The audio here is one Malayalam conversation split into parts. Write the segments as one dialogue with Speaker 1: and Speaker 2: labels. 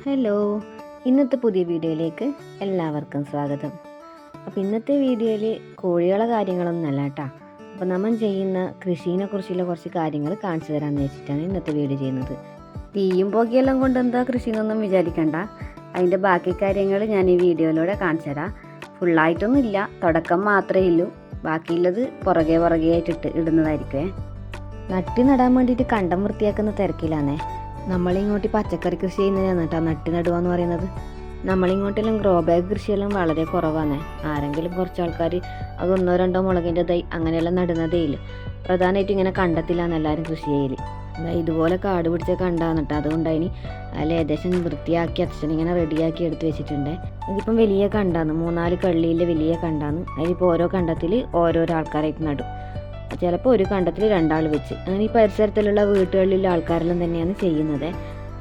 Speaker 1: ഹലോ, ഇന്നത്തെ പുതിയ വീഡിയോയിലേക്ക് എല്ലാവർക്കും സ്വാഗതം. അപ്പോൾ ഇന്നത്തെ വീഡിയോയിൽ കോഴികളെ കാര്യങ്ങളൊന്നുമല്ല കേട്ടോ. അപ്പോൾ നമ്മൾ ചെയ്യുന്ന കൃഷിയെ കുറിച്ചുള്ള കുറച്ച് കാര്യങ്ങൾ കാണിച്ചു തരാമെന്ന് വെച്ചിട്ടാണ് ഇന്നത്തെ വീഡിയോ ചെയ്യുന്നത്. തീയും പുകയെല്ലാം കൊണ്ട് എന്താ കൃഷി എന്നൊന്നും വിചാരിക്കണ്ട. അതിൻ്റെ ബാക്കി കാര്യങ്ങൾ ഞാൻ ഈ വീഡിയോയിലൂടെ കാണിച്ചു തരാം. ഫുള്ളായിട്ടൊന്നും ഇല്ല, തുടക്കം മാത്രമേ ഉള്ളൂ. ബാക്കിയുള്ളത് പുറകെ ആയിട്ടിട്ട് ഇടുന്നതായിരിക്കുമേ. നട്ട് നടാൻ വേണ്ടിയിട്ട് കണ്ടം വൃത്തിയാക്കുന്ന തിരക്കിലാണേ. നമ്മളിങ്ങോട്ട് പച്ചക്കറി കൃഷി ചെയ്യുന്നതാണ് കേട്ടോ നട്ട് നടുവാന്ന് പറയുന്നത്. നമ്മളിങ്ങോട്ടെല്ലാം ഗ്രോ ബാഗ് കൃഷിയെല്ലാം വളരെ കുറവാണ്. ആരെങ്കിലും കുറച്ച് ആൾക്കാർ അത് 1-2 മുളകിൻ്റെ തൈ അങ്ങനെയെല്ലാം നടുന്നതേ ഇല്ല. പ്രധാനമായിട്ടും ഇങ്ങനെ കണ്ടത്തിലാണ് എല്ലാവരും കൃഷി ചെയ്യൽ. ഇതുപോലെ കാട് പിടിച്ച കണ്ടാണ് കേട്ടോ. അതുകൊണ്ടതിന് അതിൽ ഏകദേശം വൃത്തിയാക്കി അച്ഛനിങ്ങനെ റെഡിയാക്കി എടുത്ത് വെച്ചിട്ടുണ്ട്. ഇതിപ്പം വലിയ കണ്ടാണ്, 3-4 കള്ളിയിലെ വലിയ കണ്ടാണ്. അതിലിപ്പോൾ ഓരോ കണ്ടത്തിൽ ഓരോരോ ആൾക്കാരായിട്ട് നടും. ചിലപ്പോൾ ഒരു കണ്ടത്തിൽ 2 ആൾ വെച്ച്. അങ്ങനെ ഈ പരിസരത്തിലുള്ള വീട്ടുകളിലുള്ള ആൾക്കാരെല്ലാം തന്നെയാണ് ചെയ്യുന്നത്.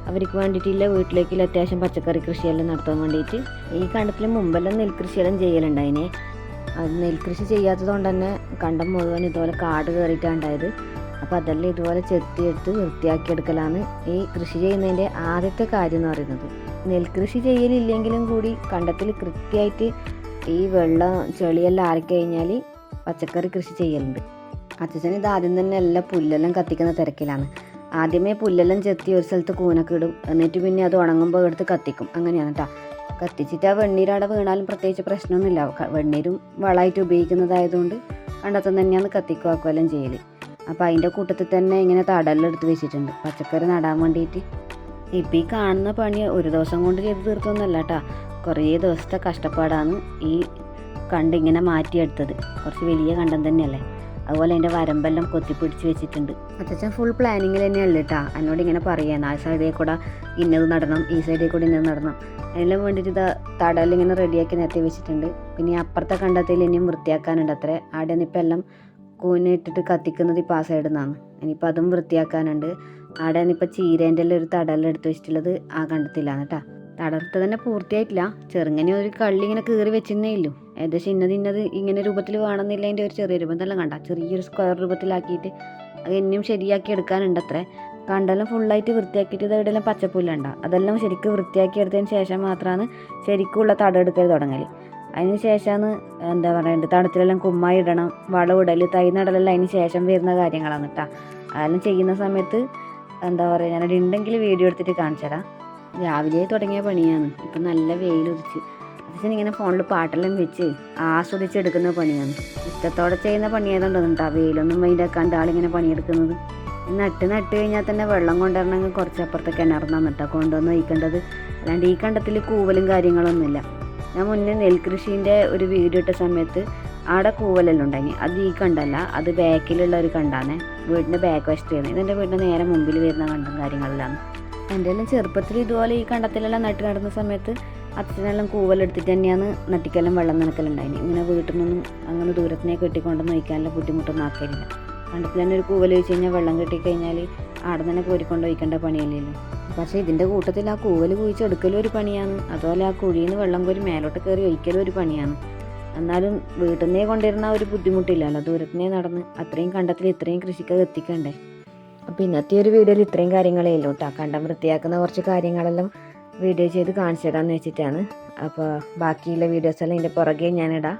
Speaker 1: അവർക്ക് വേണ്ടിയിട്ടില്ല വീട്ടിലേക്കുള്ള അത്യാവശ്യം പച്ചക്കറി കൃഷിയെല്ലാം നടത്താൻ വേണ്ടിയിട്ട്. ഈ കണ്ടത്തിൽ മുമ്പെല്ലാം നെൽകൃഷിയെല്ലാം ചെയ്യലുണ്ടായിനെ. അത് നെൽകൃഷി ചെയ്യാത്തത് കൊണ്ട് തന്നെ കണ്ടം മുഴുവൻ ഇതുപോലെ കാട് കയറിയിട്ടാണ് ഉണ്ടായത്. അപ്പോൾ അതെല്ലാം ഇതുപോലെ ചെത്തിയെടുത്ത് വൃത്തിയാക്കിയെടുക്കലാണ് ഈ കൃഷി ചെയ്യുന്നതിൻ്റെ ആദ്യത്തെ കാര്യം എന്ന് പറയുന്നത്. നെൽകൃഷി ചെയ്യലില്ലെങ്കിലും കൂടി കണ്ടത്തിൽ കൃത്യമായിട്ട് ഈ വെള്ളം ചെളിയെല്ലാം ആറിക്കഴിഞ്ഞാൽ പച്ചക്കറി കൃഷി ചെയ്യലുണ്ട്. അച്ഛൻ ഇത് ആദ്യം തന്നെ എല്ലാം പുല്ലെല്ലാം കത്തിക്കുന്ന തിരക്കിലാണ്. ആദ്യമേ പുല്ലെല്ലാം ചെത്തി ഒരു സ്ഥലത്ത് കൂനൊക്കെ ഇടും. എന്നിട്ട് പിന്നെ അത് ഉണങ്ങുമ്പോൾ എടുത്ത് കത്തിക്കും. അങ്ങനെയാണ് കേട്ടോ. കത്തിച്ചിട്ട് ആ വെണ്ണീരവിടെ വീണാലും പ്രത്യേകിച്ച് പ്രശ്നമൊന്നുമില്ല. വെണ്ണീരും വളമായിട്ട് ഉപയോഗിക്കുന്നതായതുകൊണ്ട് കണ്ടത്തും തന്നെയാണ് കത്തിക്കുവാക്കുമെല്ലാം ചെയ്യൽ. അപ്പോൾ അതിൻ്റെ കൂട്ടത്തിൽ തന്നെ ഇങ്ങനെ തടലെല്ലാം എടുത്ത് വെച്ചിട്ടുണ്ട് പച്ചക്കറി നടാൻ വേണ്ടിയിട്ട്. ഇപ്പം ഈ കാണുന്ന പണി ഒരു ദിവസം കൊണ്ട് ചെയ്ത് തീർത്തൊന്നുമല്ല കേട്ടോ. കുറേ ദിവസത്തെ കഷ്ടപ്പാടാണ് ഈ കണ്ടിങ്ങനെ മാറ്റിയെടുത്തത്. കുറച്ച് വലിയ കണ്ടം തന്നെയല്ലേ. അതുപോലെ അതിൻ്റെ വരമ്പെല്ലാം കൊത്തിപ്പിടിച്ച് വെച്ചിട്ടുണ്ട്. അച്ഛൻ ഫുൾ പ്ലാനിങ്ങിൽ തന്നെയല്ല കേട്ടോ. എന്നോട് ഇങ്ങനെ പറയാൻ ആ സൈഡിൽ കൂടെ ഇന്നത് നടണം, ഈ സൈഡിൽ കൂടെ ഇന്നത് നടണം. അതിനെല്ലാം വേണ്ടിയിട്ട് ഇത് തടലിങ്ങനെ റെഡിയാക്കി നിരത്തി വെച്ചിട്ടുണ്ട്. പിന്നെ അപ്പുറത്തെ കണ്ടത്തിൽ ഇനിയും വൃത്തിയാക്കാനുണ്ട് അത്രേ. അവിടെ നിന്ന് ഇപ്പം എല്ലാം കൂനിട്ടിട്ട് കത്തിക്കുന്നത് ഇപ്പോൾ ആ സൈഡിൽ നിന്നാണ്. ഇനിയിപ്പോൾ അതും വൃത്തിയാക്കാനുണ്ട്. അവിടെ നിന്നിപ്പോൾ ചീരേൻ്റെ എല്ലാം ഒരു തടലെടുത്ത് വെച്ചിട്ടുള്ളത് ആ കണ്ടത്തിലാണ് കേട്ടോ. തടർത്ത് തന്നെ പൂർത്തിയായിട്ടില്ല. ചെറുങ്ങനെ ഒരു കള്ളി ഇങ്ങനെ കീറി വെച്ചിരുന്നേ ഇല്ലു. ഏകദേശം ഇന്നത് ഇങ്ങനെ രൂപത്തിൽ വേണമെന്നില്ല. അതിൻ്റെ ഒരു ചെറിയ രൂപം തന്നെ കണ്ട ചെറിയൊരു സ്ക്വയർ രൂപത്തിലാക്കിയിട്ട് അത് ഇനിയും ശരിയാക്കി എടുക്കാനുണ്ട് അത്രേ. കണ്ടെല്ലാം ഫുള്ളായിട്ട് വൃത്തിയാക്കിയിട്ട് ഇത് എവിടെയെല്ലാം പച്ചപ്പുല്ലുണ്ട അതെല്ലാം ശരിക്കും വൃത്തിയാക്കി എടുത്തതിന് ശേഷം മാത്രമാണ് ശരിക്കുള്ള തടം എടുക്കൽ തുടങ്ങൽ. അതിന് ശേഷമാണ് എന്താ പറയേണ്ടത്, തടത്തിലെല്ലാം കുമ്മായി ഇടണം, വളം ഇടൽ, തൈ നടലെല്ലാം അതിന് ശേഷം വരുന്ന കാര്യങ്ങളാണ് കേട്ടോ. അതെല്ലാം ചെയ്യുന്ന സമയത്ത് എന്താ പറയുക, ഞാനവിടെ ഉണ്ടെങ്കിൽ വീഡിയോ എടുത്തിട്ട് കാണിച്ചു തരാം. രാവിലെ തുടങ്ങിയ പണിയാണ്. ഇപ്പം നല്ല വെയിലുദിച്ച് ഇങ്ങനെ ഫോണിൽ പാട്ടെല്ലാം വെച്ച് ആസ്വദിച്ചെടുക്കുന്ന പണിയാണ്. ഇഷ്ടത്തോടെ ചെയ്യുന്ന പണിയായതുകൊണ്ടാണ് കേട്ടോ വെയിലൊന്നും വൈകിട്ടാക്കാണ്ട് ആളിങ്ങനെ പണിയെടുക്കുന്നത്. നട്ട് കഴിഞ്ഞാൽ തന്നെ വെള്ളം കൊണ്ടുവരണമെങ്കിൽ കുറച്ചപ്പുറത്ത് കിണർന്നാണ് കേട്ടോ കൊണ്ടുവന്ന് വയ്ക്കേണ്ടത്. അല്ലാണ്ട് ഈ കണ്ടത്തിൽ കൂവലും കാര്യങ്ങളൊന്നുമില്ല. ഞാൻ മുന്നേ നെൽകൃഷീൻ്റെ ഒരു വീഡിയോ ഇട്ട സമയത്ത് അവിടെ കൂവലെല്ലാം ഉണ്ടായിനി. അത് ഈ കണ്ടല്ല, അത് ബാക്കിലുള്ള ഒരു കണ്ടാണ്. വീടിൻ്റെ ബാക്ക് വശത്ത് ചെയ്യുന്നത്. ഇതെൻ്റെ വീടിൻ്റെ നേരെ മുമ്പിൽ വരുന്ന കണ്ടും കാര്യങ്ങളിലാണ്. എൻ്റെ എല്ലാം ചെറുപ്പത്തിൽ ഇതുപോലെ ഈ കണ്ടത്തിലെല്ലാം നട്ട് നടന്ന സമയത്ത് അച്ഛനെല്ലാം കൂവലെടുത്തിട്ട് തന്നെയാണ് നട്ടിക്കെല്ലാം വെള്ളം നനക്കലുണ്ടായിന്. ഇങ്ങനെ വീട്ടിൽ നിന്നും അങ്ങനെ ദൂരത്തിനെ കെട്ടിക്കൊണ്ടൊന്നും ഒഴിക്കാനുള്ള ബുദ്ധിമുട്ടൊന്നും ആക്കിയില്ല. കണ്ടത്തിൽ തന്നെ ഒരു കൂവൽ ഒഴിച്ച് കഴിഞ്ഞാൽ വെള്ളം കെട്ടിക്കഴിഞ്ഞാൽ ആടെ തന്നെ കോരിക്കൊണ്ട് ഒഴിക്കേണ്ട പണിയല്ലല്ലോ. പക്ഷേ ഇതിൻ്റെ കൂട്ടത്തിൽ ആ കൂവൽ കുഴിച്ചെടുക്കലും ഒരു പണിയാണ്. അതുപോലെ ആ കുഴിയിൽ നിന്ന് വെള്ളം കോരി മേലോട്ട് കയറി ഒഴിക്കലും ഒരു പണിയാണ്. എന്നാലും വീട്ടിൽ നിന്നേ കൊണ്ടിരുന്ന ഒരു ബുദ്ധിമുട്ടില്ലല്ലോ. ദൂരത്തിനെ നടന്ന് അത്രയും കണ്ടത്തിൽ ഇത്രയും കൃഷിക്ക് എത്തിക്കണ്ടേ. അപ്പോൾ ഇന്നത്തെ ഒരു വീഡിയോയിൽ ഇത്രയും കാര്യങ്ങളേ ഉള്ളൂ കേട്ടോ. കണ്ടം വൃത്തിയാക്കുന്ന കുറച്ച് കാര്യങ്ങളെല്ലാം വീഡിയോ ചെയ്ത് കാണിച്ചു തരാമെന്ന് വെച്ചിട്ടാണ്. അപ്പോൾ ബാക്കിയുള്ള വീഡിയോസെല്ലാം ഇതിൻ്റെ പുറകെ ഞാനിടാം.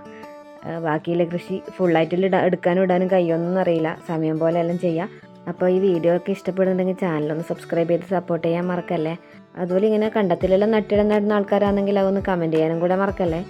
Speaker 1: ബാക്കിയുള്ള കൃഷി ഫുള്ളായിട്ട് എടുക്കാനും ഇടാനും കഴിയുമെന്നൊന്നും അറിയില്ല. സമയം പോലെ എല്ലാം ചെയ്യാം. അപ്പോൾ ഈ വീഡിയോ ഒക്കെ ഇഷ്ടപ്പെടുന്നുണ്ടെങ്കിൽ ചാനലൊന്ന് സബ്സ്ക്രൈബ് ചെയ്ത് സപ്പോർട്ട് ചെയ്യാൻ മറക്കല്ലേ. അതുപോലെ ഇങ്ങനെ കണ്ടത്തിലെല്ലാം നട്ടിടം നടുന്ന ആൾക്കാരാണെങ്കിൽ അതൊന്ന് കമൻറ്റ് ചെയ്യാനും കൂടെ മറക്കല്ലേ.